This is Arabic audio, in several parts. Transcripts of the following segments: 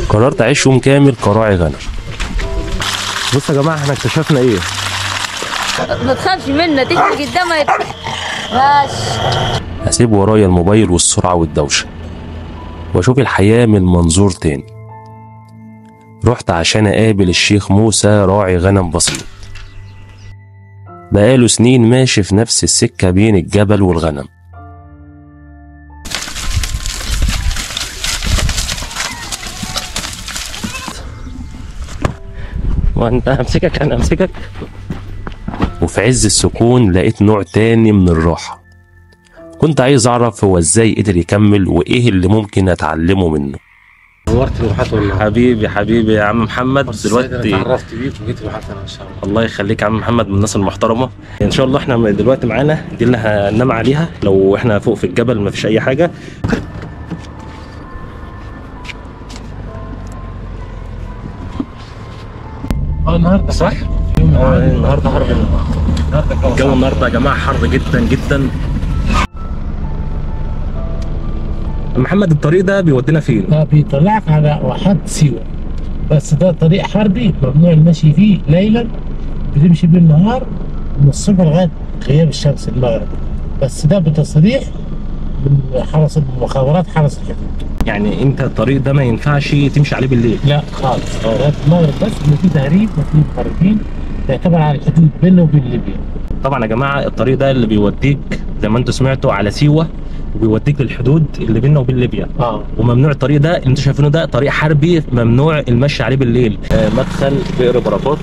قررت اعيش يوم كامل كراعي غنم. بصوا يا جماعه احنا اكتشفنا ايه. ما تخافش منها، تيجي قدامها ماشي. هسيب ورايا الموبايل والسرعه والدوشه واشوف الحياه من منظور تاني. رحت عشان اقابل الشيخ موسى، راعي غنم بسيط بقاله سنين ماشي في نفس السكه بين الجبل والغنم. وانت همسكك، انا همسكك. وفي عز السكون لقيت نوع تاني من الراحة. كنت عايز اعرف هو ازاي قدر يكمل وايه اللي ممكن اتعلمه منه. نورت الواحات والله. حبيبي يا عم محمد. دلوقتي اتعرفت بيك وجيت الواحات انا ان شاء الله. الله يخليك يا عم محمد، من الناس المحترمة ان شاء الله. احنا دلوقتي معانا دي اللي هننام عليها لو احنا فوق في الجبل مفيش اي حاجة. النهارده صح؟ النهارده حر. الجو النهارده يا جماعه حر جدا جدا. محمد الطريق ده بيودينا فين؟ ده بيطلعك على واحات سيوه، بس ده طريق حربي ممنوع المشي فيه ليلا، بتمشي بالنهار من الصبح لغايه غياب الشمس المغرب، بس ده بتصريح من حرس المخابرات، حرس الحدود. يعني انت الطريق ده ما ينفعش تمشي عليه بالليل؟ لا خالص، لغايه المغرب بس، اللي فيه تهريب وفيه مخرجين، تعتبر على الحدود بيننا وبين ليبيا. طبعا يا جماعه الطريق ده اللي بيوديك زي ما انتم سمعتوا على سيوه، وبيوديك للحدود اللي بيننا وبين ليبيا. وممنوع الطريق ده اللي انتم شايفينه ده طريق حربي، ممنوع المشي عليه بالليل. مدخل بئر بركات.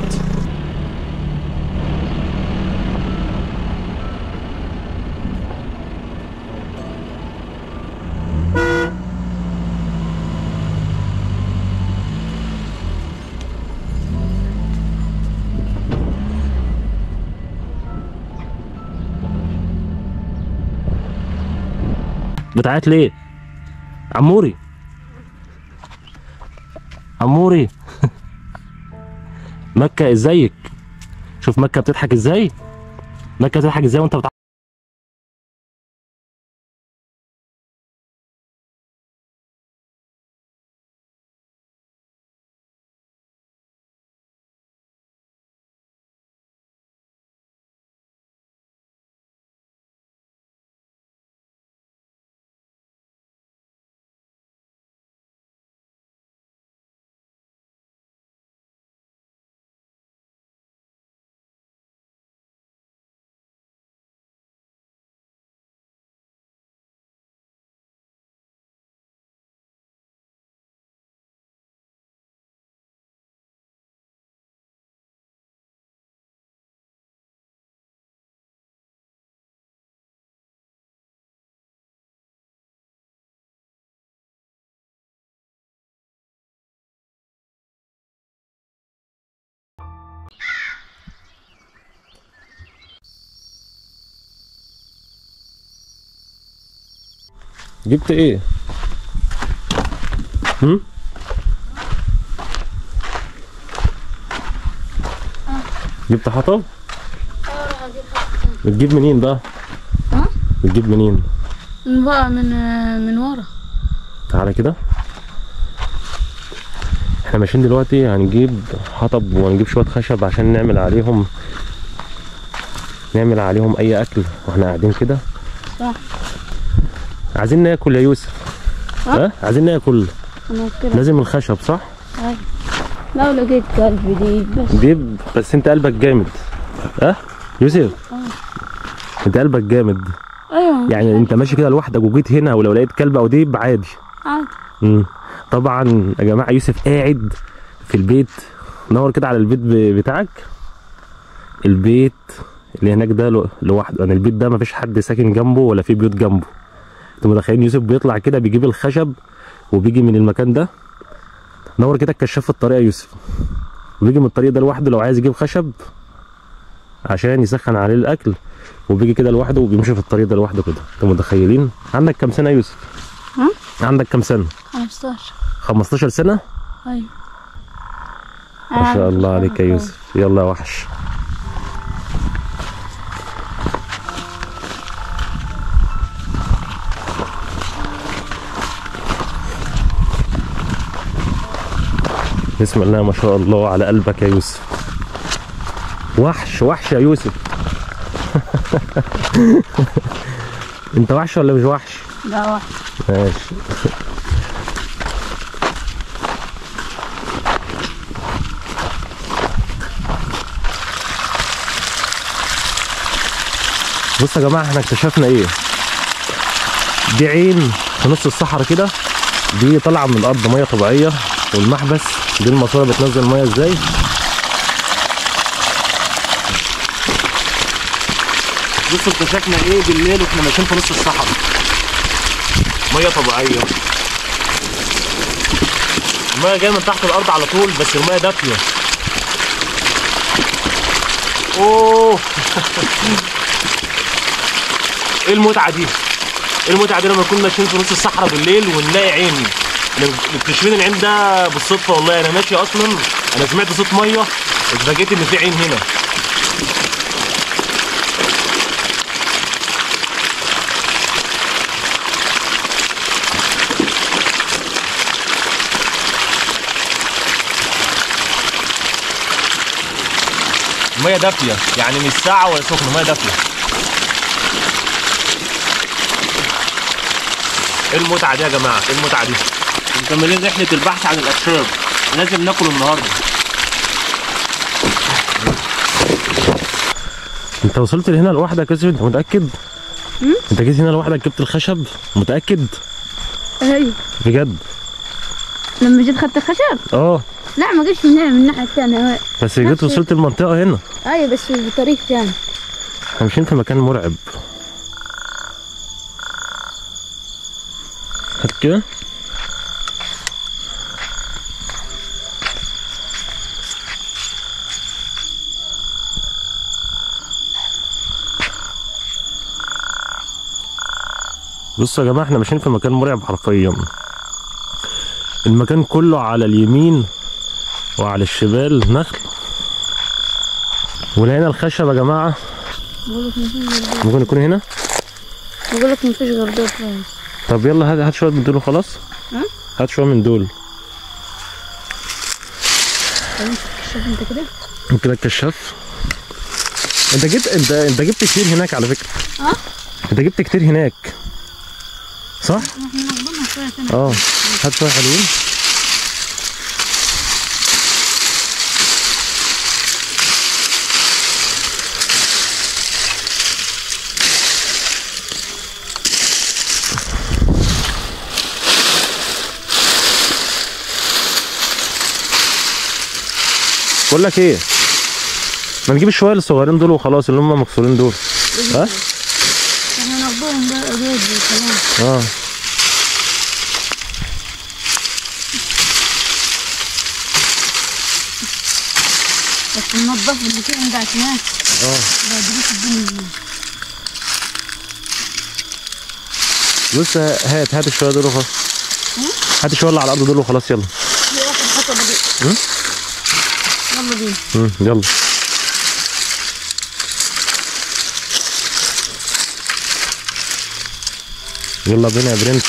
بتعيط ليه؟ عموري عموري مكة ازيك؟ شوف مكة بتضحك ازاي؟ مكة بتضحك ازاي وانت بتعيط؟ جبت ايه؟ جبت حطب؟ بتجيب منين بقى؟ بتجيب منين؟ بقى من ورا. تعالى كده. احنا ماشيين دلوقتي هنجيب حطب وهنجيب شوية خشب عشان نعمل عليهم اي اكل واحنا قاعدين كده. صح. عايزين ناكل يا يوسف. عايزين ناكل. لازم الخشب صح؟ ايوه. لو لقيت قلبي ديب بس انت قلبك جامد. يوسف؟ انت قلبك جامد. ايوه. يعني انت ماشي كده لوحدك وجيت هنا، ولو لقيت كلب او ديب عادي. طبعا يا جماعه يوسف قاعد في البيت. نور كده على البيت بتاعك. البيت اللي هناك ده لوحده. يعني البيت ده مفيش حد ساكن جنبه ولا في بيوت جنبه. انتوا متخيلين يوسف بيطلع كده بيجيب الخشب وبيجي من المكان ده. نور كده الكشاف في الطريق يا يوسف، وبيجي من الطريق ده لوحده لو عايز يجيب خشب عشان يسخن عليه الاكل، وبيجي كده لوحده وبيمشي في الطريق ده لوحده كده. انتوا متخيلين؟ عندك كام سنه يا يوسف؟ عندك كام سنه؟ 15. 15 سنه؟ ايوه. ما شاء الله عليك يا يوسف. يلا يا وحش. بسم الله ما شاء الله على قلبك يا يوسف. وحش وحش يا يوسف. انت وحش ولا مش وحش؟ لا وحش. ماشي. بصوا يا جماعه احنا اكتشفنا ايه؟ دي عين في نص الصحراء كده، دي طالعه من الارض ميه طبيعيه، والمحبس دي الماسوره بتنزل ميه ازاي. بصوا اكتشفنا ايه بالليل واحنا ماشيين في نص الصحراء؟ ميه طبيعيه. الميه جايه من تحت الارض على طول، بس الميه دافيه. اوه. ايه المتعه دي؟ ايه المتعه دي لما نكون ماشيين في نص الصحراء بالليل ونلاقي عين؟ مكتشفين العين ده بالصدفه والله. انا ماشي اصلا انا سمعت صوت ميه اتفاجئت ان في عين هنا. الميه دافيه يعني مش ساقعه ولا سخنه، ميه دافيه. ايه المتعه دي يا جماعه؟ ايه المتعه دي؟ مكملين رحله البحث عن الاخشاب، لازم ناكل النهارده. انت وصلت لهنا لوحدك يا يوسف؟ انت متاكد؟ انت جيت هنا لوحدك جبت الخشب؟ متاكد؟ ايوه بجد؟ لما جيت خدت الخشب؟ اه. لا ما جيتش من هنا، من الناحيه الثانيه. بس جيت وصلت المنطقه هنا. ايوه بس بطريق ثاني. احنا ماشيين في مكان مرعب. هات كده. بصوا يا جماعه احنا ماشيين في مكان مرعب حرفيا. المكان كله على اليمين وعلى الشمال نخل، ولقينا الخشب يا جماعه. ممكن يكون هنا؟ بقول لك مفيش غير دول. طب يلا هات شويه من دول وخلاص. هات شويه من دول. شوف انت كده. كده الكشاف. انت جبت كتير هناك على فكره. انت جبت كتير هناك صح؟ احنا ناخدهم شويه ثانيه. هات شويه حلوين. بقول لك ايه، ما نجيب الشويه الصغيرين دول وخلاص، اللي هم مكسورين دول. ها؟ احنا ناخدهم بقى دول وخلاص. بس ننضف اللي كده عند هناك. ما تجيش الدنيا. بص هات الشويه دول وخلاص. هات الشويه اللي على الارض دول وخلاص. يلا. في واحد حطه بدي. يلا بينا. يلا. يلا بينا يا برنس.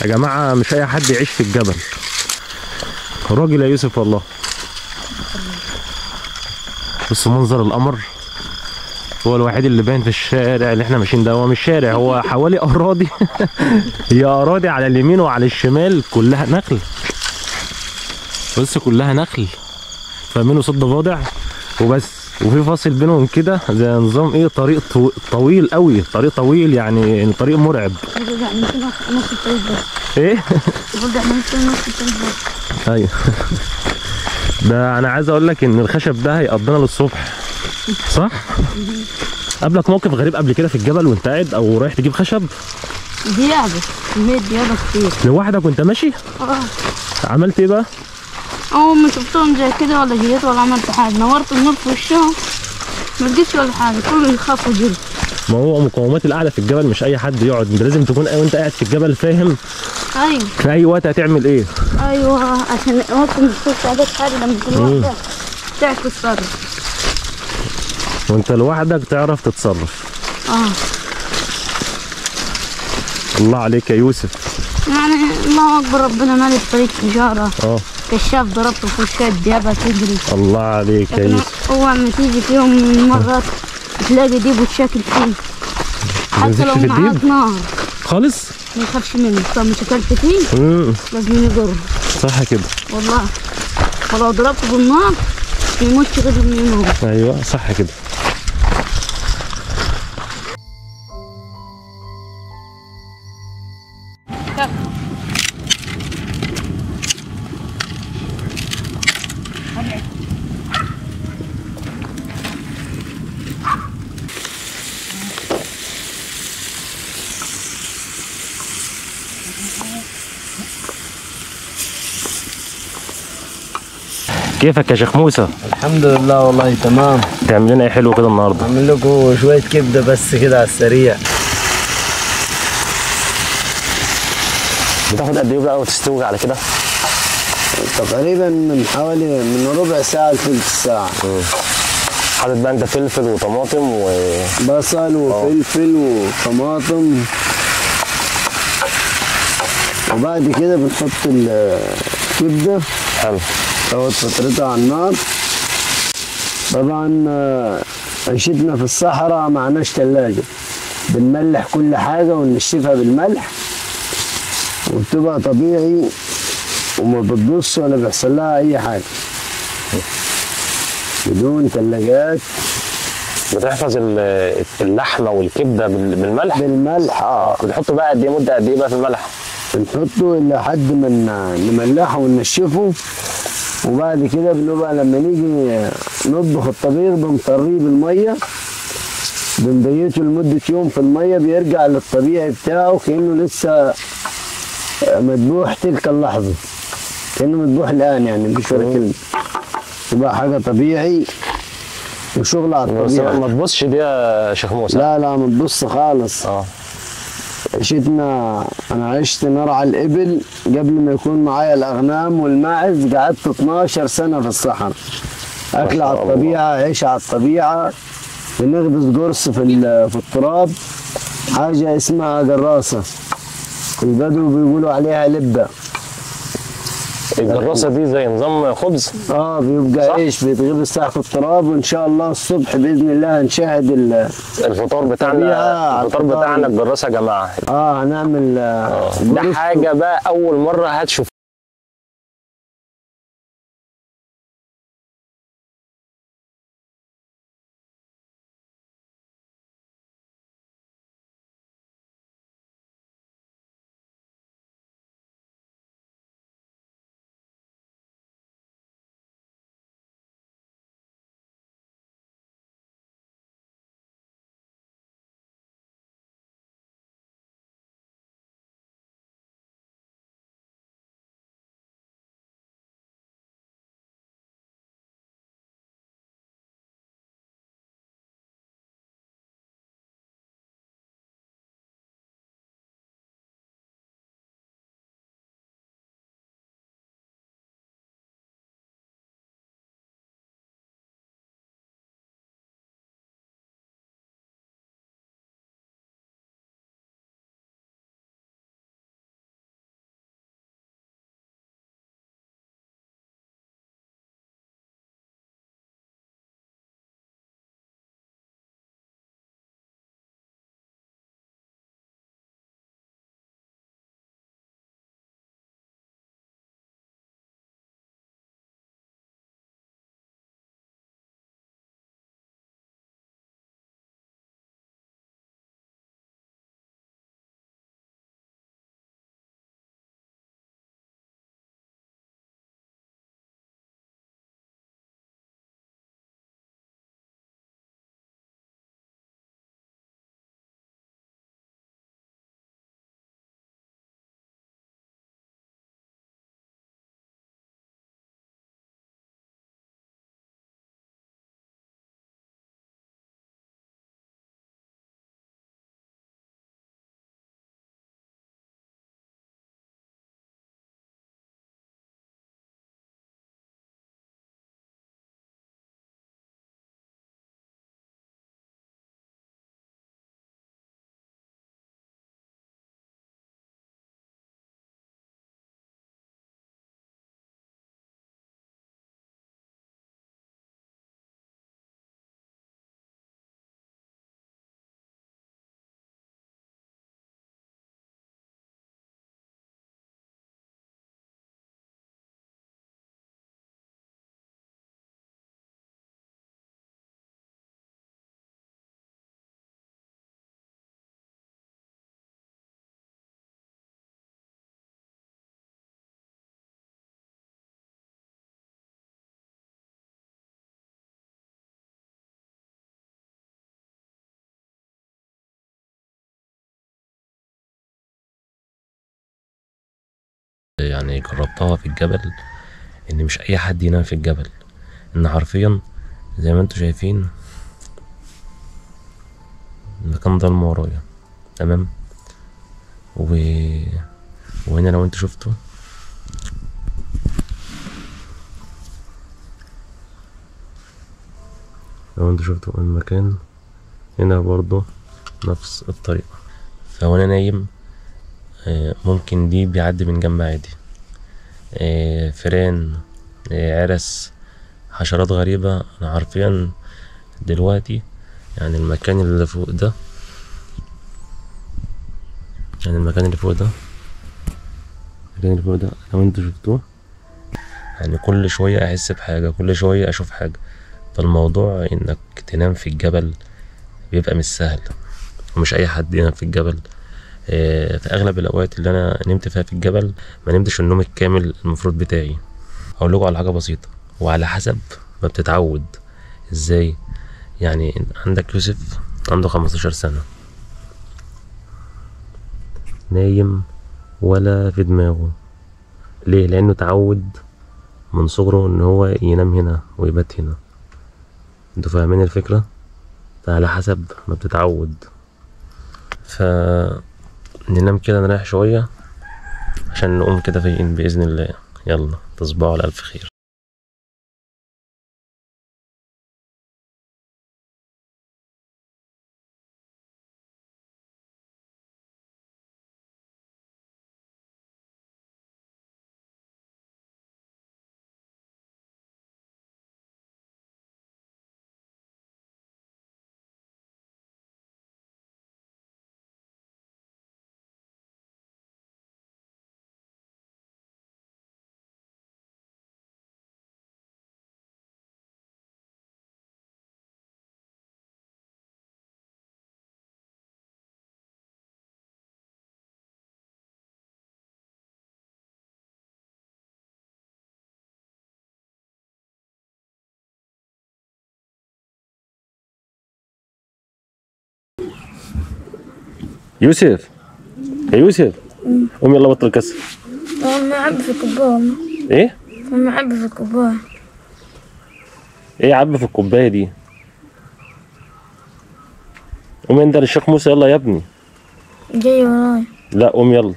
يا جماعة مش أي حد يعيش في الجبل. راجل يا يوسف والله. بص منظر القمر، هو الوحيد اللي باين في الشارع اللي احنا ماشيين ده. هو مش شارع، هو حوالي أراضي. هي أراضي على اليمين وعلى الشمال كلها نخل. بص كلها نخل، فاهمين؟ وصد ضفادع وبس، وفي فاصل بينهم كده زي نظام ايه، طريق طويل قوي، طريق طويل يعني طريق مرعب. برجع نص الطريق بس. ايه؟ برجع نص الطريق بس. ايوه. ده انا عايز اقول لك ان الخشب ده هيقضينا للصبح صح؟ قابلك موقف غريب قبل كده في الجبل وانت قاعد او رايح تجيب خشب؟ ديابة كمية ديابة كتير. لوحدك وانت ماشي؟ عملت ايه بقى؟ اول ما شفتهم زي كده ولا جيت ولا عملت حاجة، نورت النور في وشهم ما لقيتش ولا حاجة، كله يخاف وجري. ما هو مقومات القعده في الجبل مش اي حد يقعد، انت لازم تكون وانت قاعد في الجبل فاهم؟ ايوه في اي وقت هتعمل ايه؟ ايوه عشان ممكن تصير ساعات حاجة لما تكون واحدة تعرف تتصرف. وانت لوحدك تعرف تتصرف. الله عليك يا يوسف. يعني الله اكبر، ربنا مالي الطريق تجاره، اه كشاف ضربته في وشها الديابه تجري. الله عليك يا لكن يوسف. هو لما تيجي في يوم من المرات تلاقي ديب وتشاكل فيه، حتى بيمسكش لو في معاك الديب نار خالص. ما يخافش منه، طب مش اكلت فيه لازم يضر. صح كده. والله ولو ضربته بالنار ما يموتش غير من يموت. ايوه صح كده. كيفك يا شيخ موسى؟ الحمد لله والله تمام. تعمل لنا ايه حلو كده النهارده؟ اعمل لكم شويه كبده بس كده على السريع. بتاخد قد ايه بقى وتستوي على كده؟ تقريبا من حوالي من ربع ساعه لثلث ساعه. حاطط بقى انت فلفل وطماطم بصل وفلفل وطماطم، وبعد كده بنحط الكبده. حلو. تاخد فترتها على النار. طبعا عيشتنا في الصحراء معناش تلاجة، بنملح كل حاجة وننشفها بالملح، وبتبقى طبيعي وما بتبص ولا بيحصل لها أي حاجة بدون تلاجات. بتحفظ اللحمه والكبده بالملح؟ بالملح بتحطه بقى قد ايه، مده قد ايه بقى في الملح؟ بنحطه لحد ما نملحه وننشفه، وبعد كده بنبقى لما نيجي نطبخ الطبيخ بنطريه بالميه، بنبيته لمده يوم في الميه، بيرجع للطبيعي بتاعه كانه لسه مذبوح تلك اللحظه، كانه مذبوح الان، يعني مفيش ولا كلمه، تبقى حاجه طبيعي وشغل على الطبيعه. ما تبصش دي يا شيخ موسى. لا ما تبص خالص. عشتنا، انا عشت نرعى الابل قبل ما يكون معايا الاغنام والماعز، قعدت 12 سنه في الصحراء، اكل على الطبيعه، عيش على الطبيعه، بنخبز قرص في التراب، حاجه اسمها جراسه، البدو بيقولوا عليها لبه. الجراسه دي زي نظام خبز؟ بيبقى عيش بيتغبس تحت التراب، وان شاء الله الصبح باذن الله هنشاهد الفطار بتاعنا. الفطار بتاعنا الجراسه يا جماعه. هنعمل ده حاجه بقى اول مره هتشوف. يعني جربتها في الجبل، ان مش اي حد ينام في الجبل، ان حرفيا زي ما انتوا شايفين المكان ضلمة ورايا، تمام. وهنا لو انتوا شفتوا المكان هنا برضو نفس الطريقة. فوانا نايم ممكن دي بيعدي من جنب عادي، فيران، عرس، حشرات غريبة. انا حرفيا دلوقتي يعني المكان اللي فوق ده، لو انتوا شفتوه يعني كل شوية احس بحاجة، كل شوية اشوف حاجة. فالموضوع انك تنام في الجبل بيبقى مش سهل، ومش اي حد ينام في الجبل. في اغلب الاوقات اللي انا نمت فيها في الجبل ما نمتش النوم الكامل المفروض بتاعي. هقول لكم على حاجة بسيطة وعلى حسب ما بتتعود. ازاي؟ يعني عندك يوسف عنده 15 سنة نايم ولا في دماغه. ليه؟ لانه اتعود من صغره ان هو ينام هنا ويبات هنا. انتوا فاهمين الفكرة؟ فعلى حسب ما بتتعود. ننام كده نريح شوية عشان نقوم كده فايقين بإذن الله. يلا تصبحوا على ألف خير. يوسف، يا يوسف قوم يلا بطل كسر. أنا أعبي في الكوباية. ايه؟ أنا أعبي في الكوباية. ايه عبي في الكوباية دي؟ قوم انت للشيخ موسى يلا يا ابني. جاي وراي. لا قوم يلا،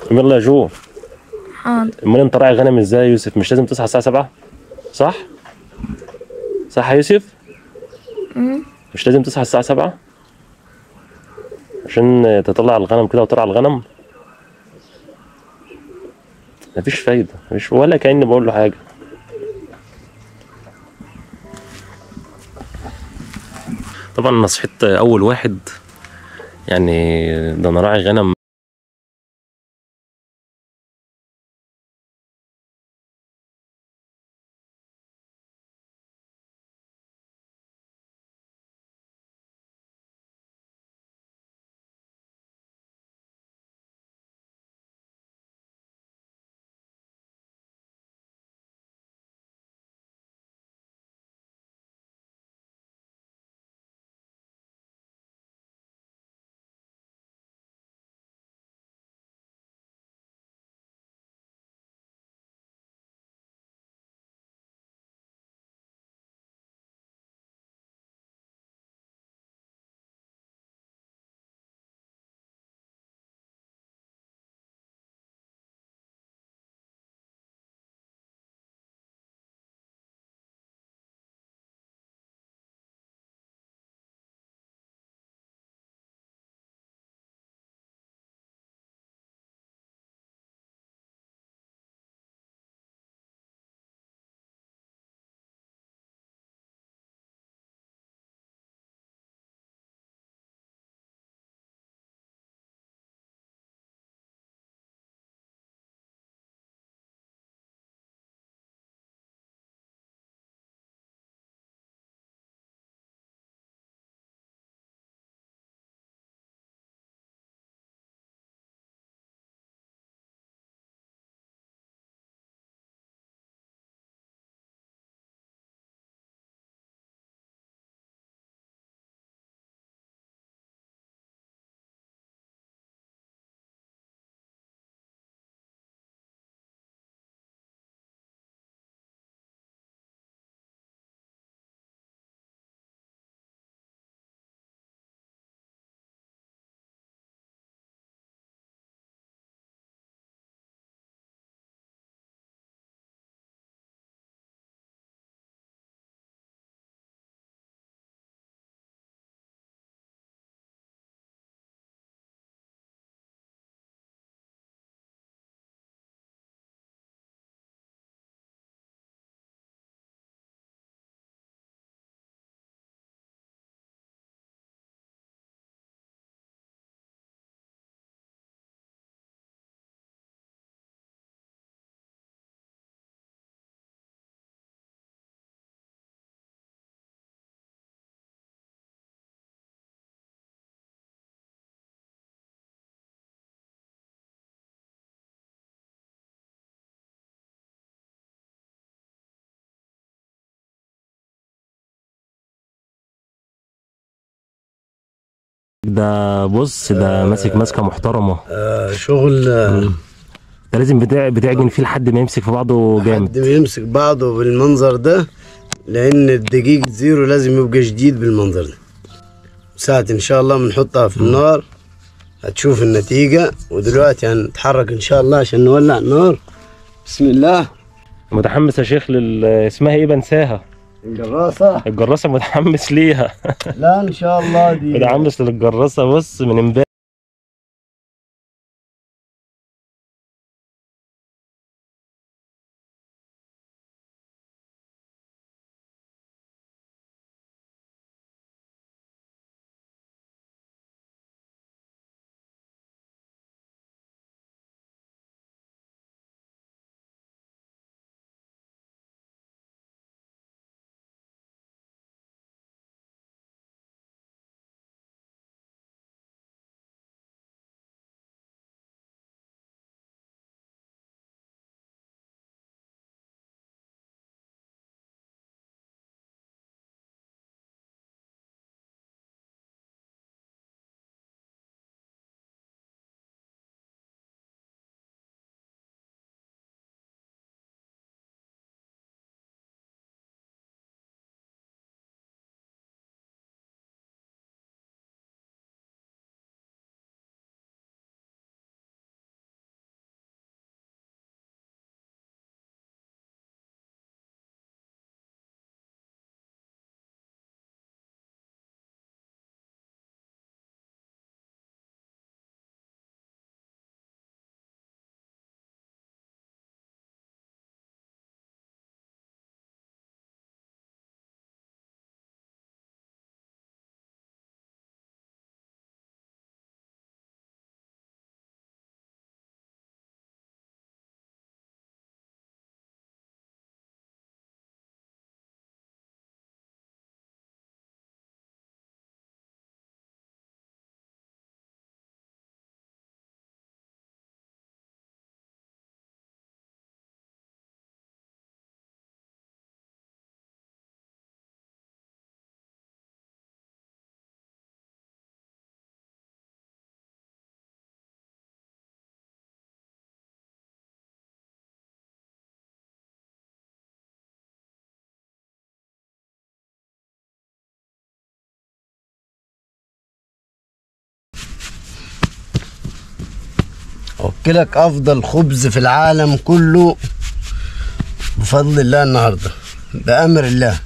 قوم يلا يا جو. حاضر. امال انت راعي غنم ازاي يا يوسف؟ مش لازم تصحى الساعة 7؟ صح؟ صح يا يوسف؟ مش لازم تصحى الساعة 7 عشان تطلع الغنم كده وترعى الغنم؟ مفيش فايدة، مفيش ولا كأني بقول له حاجة. طبعا انا صحيت اول واحد، يعني ده انا راعي غنم ده بص ده ماسك ماسكه محترمه. شغل ده لازم بتعجن فيه لحد ما يمسك في بعضه جامد. حد يمسك بعضه بالمنظر ده، لان الدقيق زيرو لازم يبقى جديد بالمنظر ده. ساعة ان شاء الله بنحطها في النار هتشوف النتيجة. ودلوقتي هنتحرك ان شاء الله عشان نولع النار. بسم الله. متحمس يا شيخ اسمها ايه بنساها؟ الجراسة. الجراسه متحمس ليها. لا ان شاء الله دي متحمس للجراسه بص من امبارح. اوكلك افضل خبز في العالم كله بفضل الله النهارده بامر الله.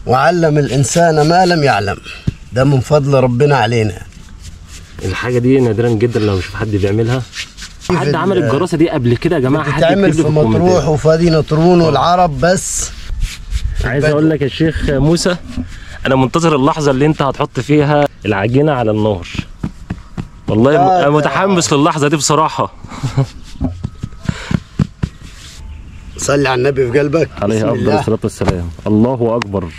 وعلم الانسان ما لم يعلم. ده من فضل ربنا علينا. الحاجه دي نادرا جدا لو اشوف حد بيعملها. حد عمل الجراسه دي قبل كده يا جماعه؟ حد بتتعمل في مطروح وفادي نطرون والعرب بس. عايز اقول لك يا شيخ موسى، انا منتظر اللحظه اللي انت هتحط فيها العجينه على النار. والله انا متحمس للحظه دي بصراحه. صلي على النبي في قلبك. عليه افضل الصلاه والسلام. الله اكبر.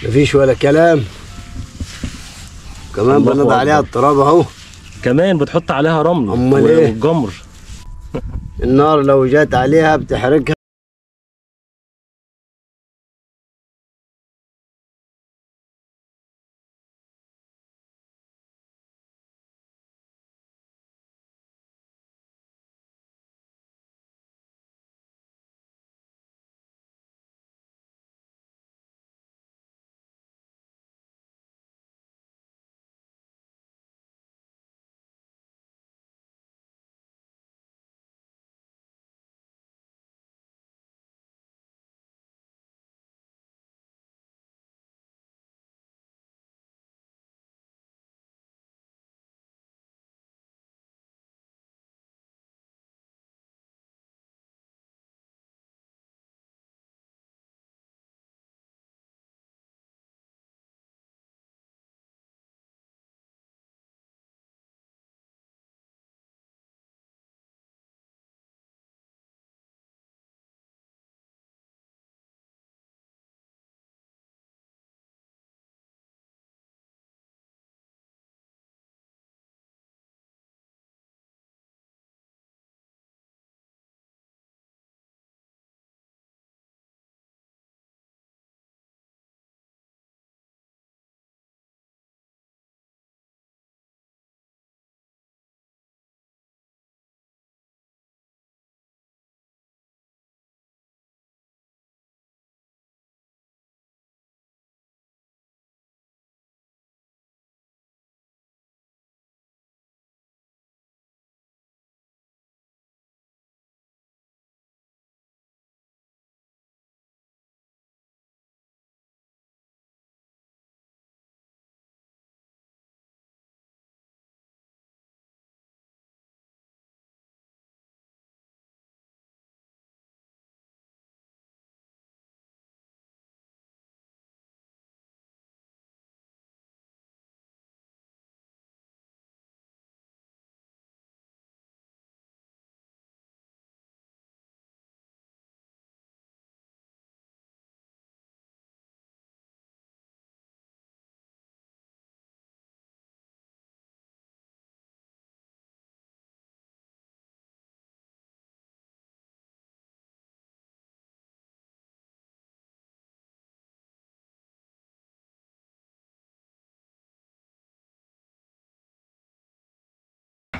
مفيش ولا كلام. كمان بنضع عليها التراب اهو. كمان بتحط عليها رمل والجمر. النار لو جات عليها بتحرقها.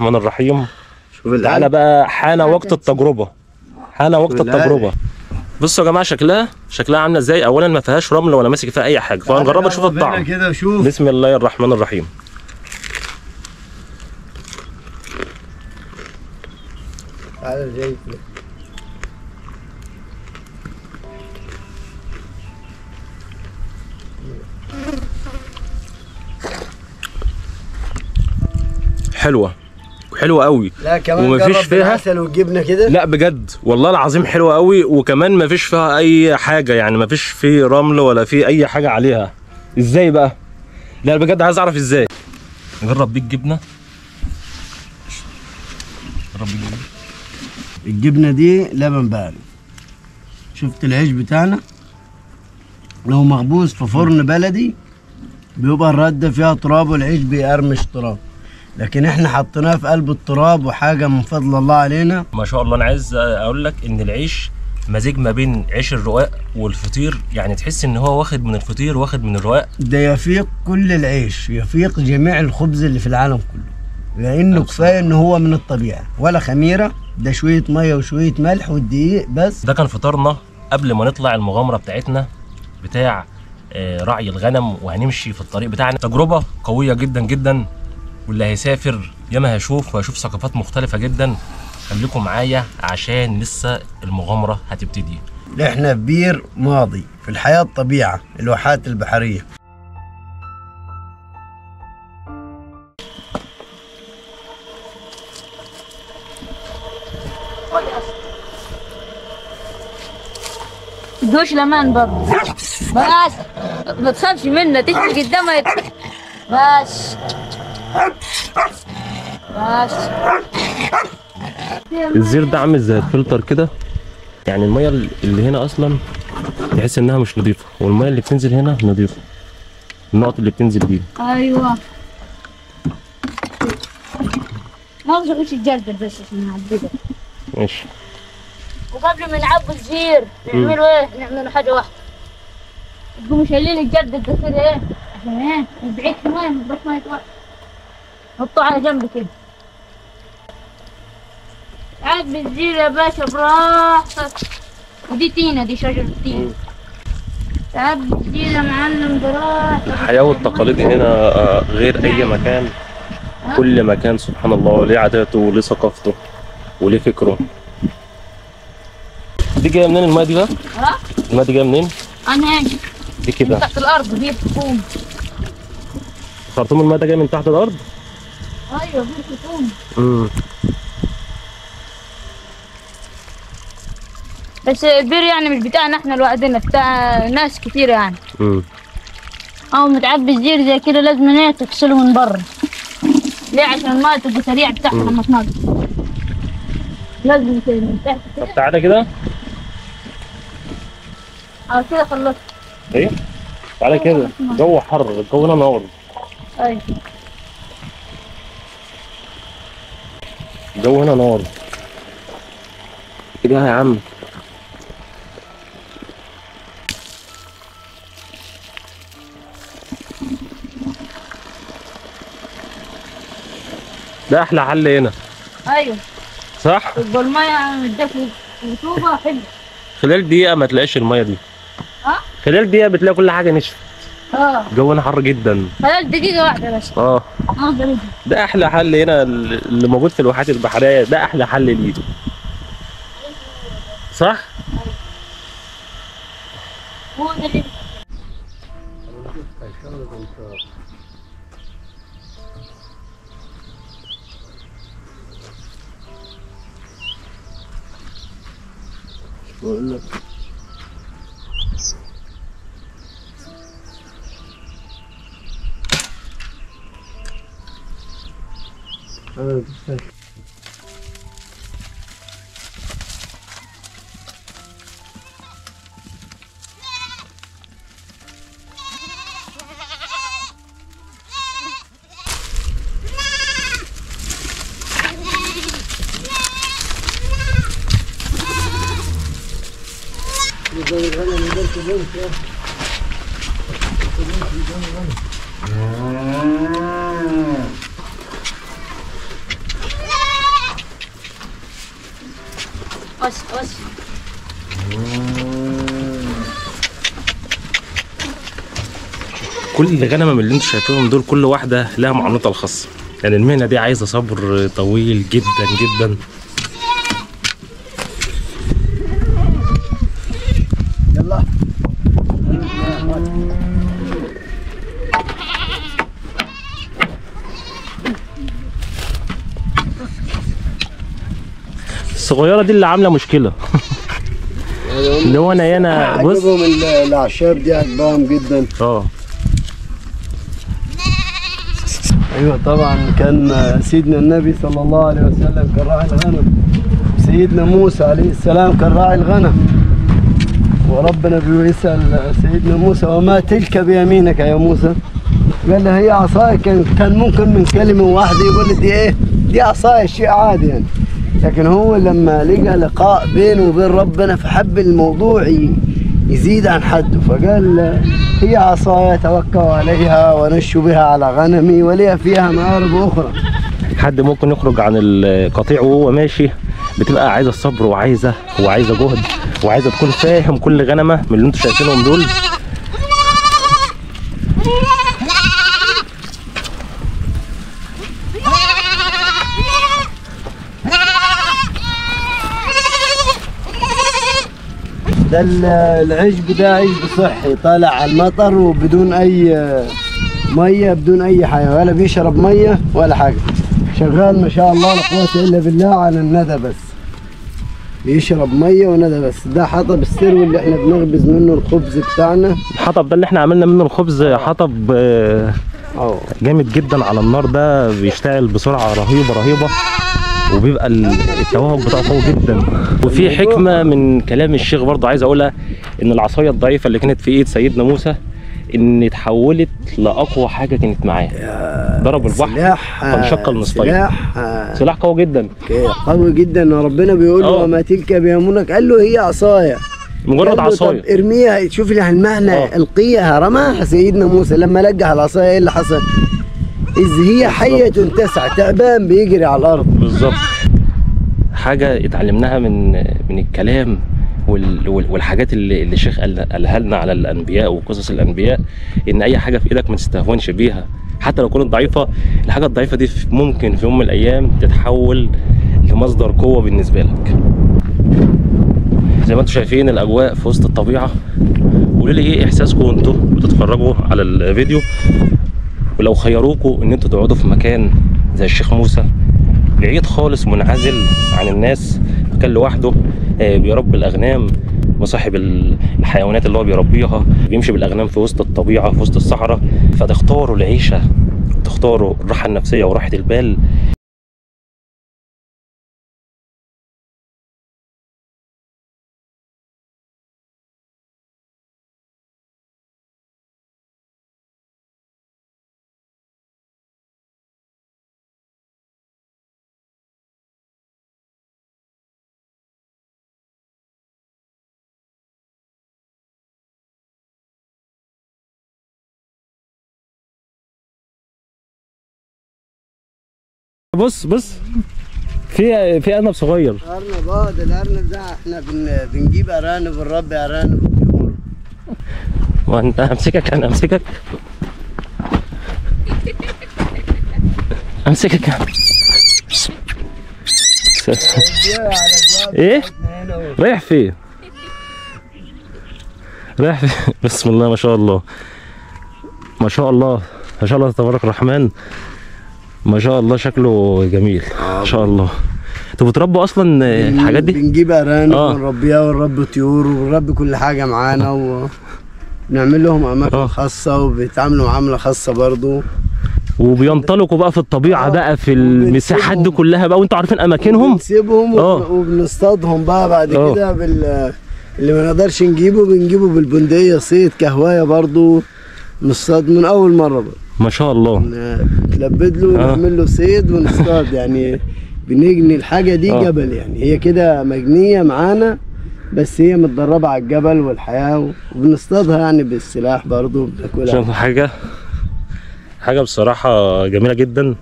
الرحمن الرحيم. تعالى بقى، حان وقت التجربه، حان وقت التجربه. بصوا يا جماعه شكلها عامله ازاي. اولا ما فيهاش رمل ولا ماسك فيها اي حاجه، فهنجربها نشوف الطعم كده وشوف. بسم الله الرحمن الرحيم. تعالى زي حلوه قوي. لا كمان ومفيش جرب فيها بالعسل والجبنه كده. لا بجد والله العظيم حلوه قوي، وكمان مفيش فيها اي حاجه، يعني مفيش فيه رمل ولا فيه اي حاجه عليها. ازاي بقى؟ لا بجد عايز اعرف ازاي. نجرب بيه الجبنه. الجبنه دي لبن بارد. شفت العيش بتاعنا لو مخبوز في فرن بلدي بيبقى الرده فيها تراب والعيش بيقرمش تراب، لكن احنا حطيناه في قلب التراب وحاجه من فضل الله علينا ما شاء الله. انا عايز اقول لك ان العيش مزيج ما بين عيش الرقاق والفطير، يعني تحس ان هو واخد من الفطير واخد من الرقاق. ده يفيق كل العيش، يفيق جميع الخبز اللي في العالم كله، لانه كفايه ان هو من الطبيعه ولا خميره، ده شويه ميه وشويه ملح والدقيق بس. ده كان فطارنا قبل ما نطلع المغامره بتاعتنا بتاع رعي الغنم، وهنمشي في الطريق بتاعنا. تجربه قويه جدا جدا، واللي هيسافر ياما هيشوف وهيشوف ثقافات مختلفه جدا. خليكم معايا عشان لسه المغامره هتبتدي. احنا في بير ماضي في الحياه الطبيعه، الواحات البحريه. تدوش لمان برضه. بس ما تخافش منها، تيجي قدامها بس. الزير ده عامل زي الفلتر كده، يعني الميه اللي هنا اصلا تحس انها مش نظيفه، والميه اللي بتنزل هنا نظيفه. النقط اللي بتنزل دي ايوه ما تشغلش الجردل بس عشان نعدلها. ماشي. وقبل ما نعبي الزير نعملوا ايه؟ نعملوا حاجه واحده، تقوموا شايلين الجردل ده كده ايه عشان ايه بعيد شويه ما يبقاش ما يتوقع، حطوه على جنب كده. عبي الزير يا باشا براحتك. ودي تينه، دي شجره تينه. عبي الزير يا معلم براحتك. الحياه والتقاليد هنا غير اي مكان. كل مكان سبحان الله ليه عاداته وليه ثقافته وليه فكره. دي جايه منين الماء دي بقى؟ ها؟ الماء دي جايه منين؟ انا هيك دي كده من تحت الارض، دي بتقوم. خرطوم الماء ده جاي من تحت الارض؟ ايوه دي بتقوم. بس البير يعني مش بتاعنا احنا لوحدنا، بتاع ناس كتير يعني. اول ما تعبي الزير زي كده لازم ايه تغسله من بره. ليه؟ عشان الماء تبقى سريع بتاعها لما تنضف. لازم من تحت كده. طب تعالى كده. كده خلصت. ايه؟ تعالى كده، الجو حر، الجو هنا نار. ايوه الجو هنا نار. كده يا عم. ده احلى حل هنا. ايوه صح؟ تبقى الميه مديك رطوبه حلوه. خلال دقيقة ما تلاقيش المية دي. ها؟ خلال دقيقة بتلاقي كل حاجة نشفت. الجو هنا حر جدا. خلال دقيقة واحدة بس. ده أحلى حل هنا اللي موجود في الواحات البحرية، ده أحلى حل ليه. صح؟ هو ده اللي بقول لك بس كل غنمه من اللي انتوا شايفينهم دول كل واحده لها معاملتها الخاصه، يعني المهنه دي عايزه صبر طويل جدا جدا. يلا الصغيره دي اللي عامله مشكله. اللي هو انا بص عجبهم الاعشاب دي، عجبهم جدا. ايوه طبعا كان سيدنا النبي صلى الله عليه وسلم كان راعي الغنم، سيدنا موسى عليه السلام كان راعي الغنم، وربنا بيسأل سيدنا موسى وما تلك بيمينك يا موسى؟ قال له هي عصاي. كان ممكن من كلمة واحدة يقول دي ايه؟ دي عصاي، شيء عادي يعني. لكن هو لما لقى لقاء بينه وبين ربنا فحب الموضوع يزيد عن حده، فقال هي عصاي اتوكل عليها ونش بها على غنمي ولي فيها مآرب اخرى. حد ممكن يخرج عن القطيع وهو ماشي، بتبقى عايزه الصبر وعايزه جهد وعايزه تكون فاهم كل غنمه من اللي انتوا شايفينهم دول. ده العشب ده عشب صحي طالع على المطر وبدون اي ميه، بدون اي حاجه، ولا بيشرب ميه ولا حاجه، شغال ما شاء الله لا قوه الا بالله على الندى بس، بيشرب ميه وندى بس. ده حطب السرو اللي احنا بنخبز منه الخبز بتاعنا. الحطب ده اللي احنا عملنا منه الخبز حطب جامد جدا على النار، ده بيشتغل بسرعه رهيبه وبيبقى التوهج بتاعه قوي جدا. وفي حكمه من كلام الشيخ برضه عايز اقولها، ان العصايه الضعيفه اللي كانت في ايد سيدنا موسى ان اتحولت لاقوى حاجه كانت معاه. ضرب البحر فانشق النصفين. سلاح قوي جدا، قوي جدا. وربنا بيقول له وما تلك بيمينك، قال له هي عصايه، مجرد عصايه. طب ارميها، شوف المعنى، القيها. رماها سيدنا موسى، لما لقى العصايه ايه اللي حصل؟ إذ هي حية تسعى، تعبان بيجري على الأرض. بالظبط. حاجة اتعلمناها من الكلام والحاجات اللي الشيخ قالها لنا على الأنبياء وقصص الأنبياء، إن أي حاجة في إيدك ما تستهونش بيها حتى لو كانت ضعيفة. الحاجة الضعيفة دي ممكن في يوم من الأيام تتحول لمصدر قوة بالنسبة لك. زي ما انتم شايفين الأجواء في وسط الطبيعة. قولوا لي إيه إحساسكم وأنتوا بتتفرجوا على الفيديو، ولو خيروكوا ان انتوا تقعدوا في مكان زي الشيخ موسى بعيد خالص منعزل عن الناس، مكان لوحده بيربي الاغنام وصاحب الحيوانات اللي هو بيربيها، بيمشي بالاغنام في وسط الطبيعه في وسط الصحراء، فتختاروا العيشه، تختاروا الراحه النفسيه وراحه البال. بص في ارنب صغير. ارنب ده الارنب ده احنا بنجيب ارانب، بنربي ارانب وطيور. وانت امسكك ايه رايح فين؟ بسم الله ما شاء الله تبارك الرحمن، ما شاء الله شكله جميل ما شاء الله. انتوا بتربوا اصلا الحاجات دي؟ بنجيب ارانب ونربيها ونربي طيور ونربي كل حاجه معانا، ونعمل لهم اماكن خاصه وبيتعاملوا معامله خاصه برضو، وبينطلقوا بقى في الطبيعه بقى في المساحات دي كلها بقى، وانتوا عارفين اماكنهم. بنسيبهم وبنصطادهم بقى بعد كده اللي ما نقدرش بنجيبه بالبندقيه صيد كهوايه برضو، نصطاد من اول مره بقى. ما شاء الله. نلبد له ونعمل له صيد ونصطاد يعني بنجني الحاجه دي جبل، يعني هي كده مجنيه معانا بس هي متدربه على الجبل والحياه، وبنصطادها يعني بالسلاح برضه بناكلها. شوف حاجه بصراحه جميله جدا.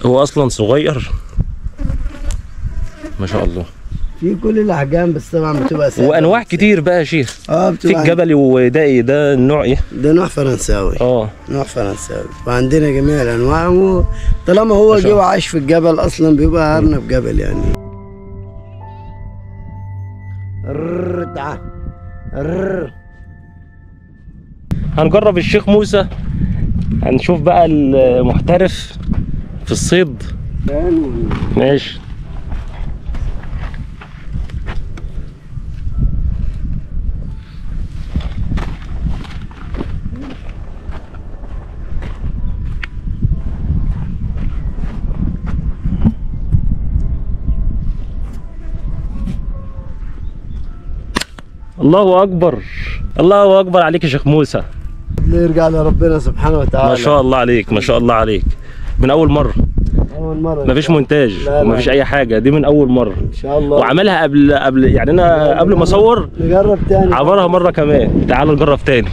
هو اصلا صغير ما شاء الله. في كل الاحجام، بس طبعا بتبقى سهله. وانواع كتير بقى يا شيخ. بتبقى في الجبلي وده ايه؟ ده النوع ايه؟ ده نوع فرنساوي. نوع فرنساوي، وعندنا جميع الانواع، وطالما هو جه وعاش في الجبل اصلا بيبقى ارنب جبل يعني. تعال. هنجرب الشيخ موسى، هنشوف بقى المحترف في الصيد. ماشي. الله اكبر، الله اكبر عليك يا شيخ موسى. يرجع لربنا سبحانه وتعالى. ما شاء الله عليك، ما شاء الله عليك. من اول مره. اول مره. مفيش مونتاج ومفيش اي حاجه، دي من اول مره ان شاء الله. وعملها قبل يعني انا قبل ما اصور نجرب تاني، عبرها مره كمان. تعالوا نجرب تاني.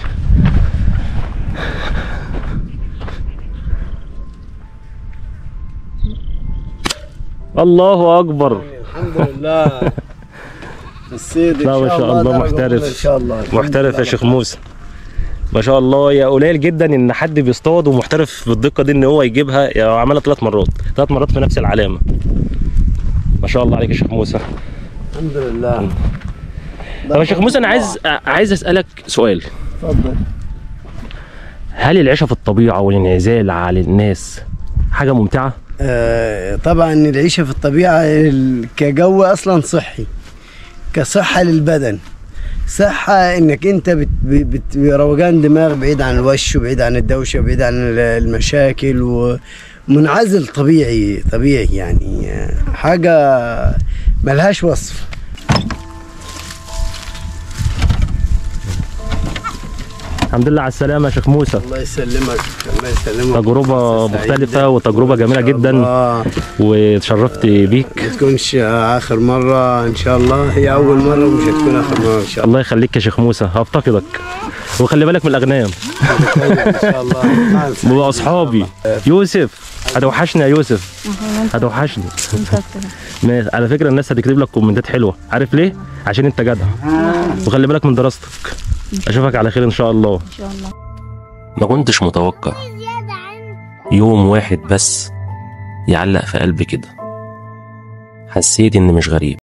الله اكبر. الحمد لله. الصيد لا ما شاء الله محترف. ان شاء الله محترف يا شيخ موسى، ما شاء الله. يا قليل جدا ان حد بيصطاد ومحترف بالدقه دي ان هو يجيبها. يا عملها 3 مرات في نفس العلامه. ما شاء الله عليك يا شيخ موسى. الحمد لله. طب يا شيخ موسى، انا عايز اسالك سؤال. اتفضل. هل العيشه في الطبيعه والانعزال عن الناس حاجه ممتعه؟ طبعا العيشه في الطبيعه كجو اصلا صحي، كصحه للبدن، صحة انك انت روجان دماغ، بعيد عن الوش وبعيد عن الدوشة وبعيد عن المشاكل، ومنعزل طبيعي يعني، حاجة ملهاش وصف. الحمد لله على السلامة يا شيخ موسى. الله يسلمك، الله يسلمك. تجربة مختلفة وتجربة جميلة جدا، وتشرفت بيك. ما تكونش آخر مرة إن شاء الله، هي أول مرة ومش هتكون آخر مرة إن شاء الله. الله يخليك يا شيخ موسى، هفتقدك. وخلي بالك من الأغنام. إن شاء الله. وأصحابي يوسف، هتوحشني يا يوسف، هتوحشني. على فكرة الناس هتكتب لك كومنتات حلوة، عارف ليه؟ عشان أنت جدع. وخلي بالك من دراستك. اشوفك على خير ان شاء الله. ان شاء الله. ما كنتش متوقع يوم واحد بس يعلق في قلبي كده. حسيت اني مش غريب،